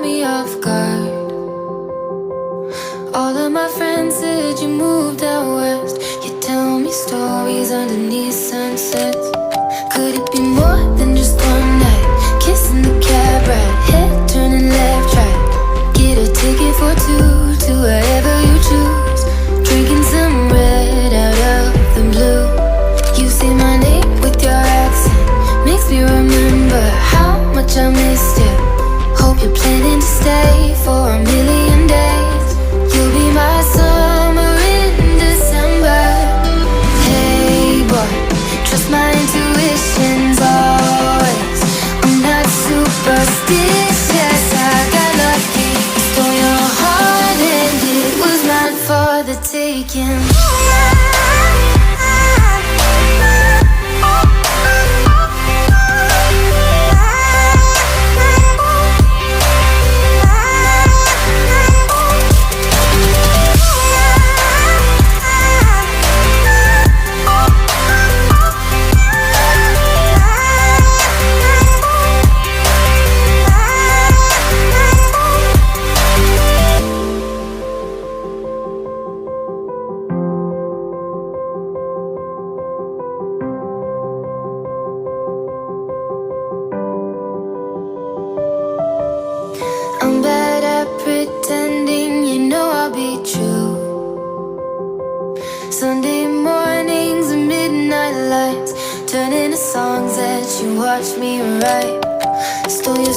me off guard. All of my friends said you moved out west. You tell me stories underneath sunsets. Could it be more than just one night? Kissing the cab ride, head turning left, right. Get a ticket for two to wherever you choose. Drinking some red out of the blue. You say my name with your accent, makes me remember how much I missed you. Hope you're planning to stay for a million days. You'll be my summer in December. Hey boy, trust my intuitions always. I'm not superstitious, I got lucky. Stole your heart and it was mine for the taking. I'm bad at pretending, you know I'll be true. Sunday mornings and midnight lights turn into songs that you watch me write. Stole your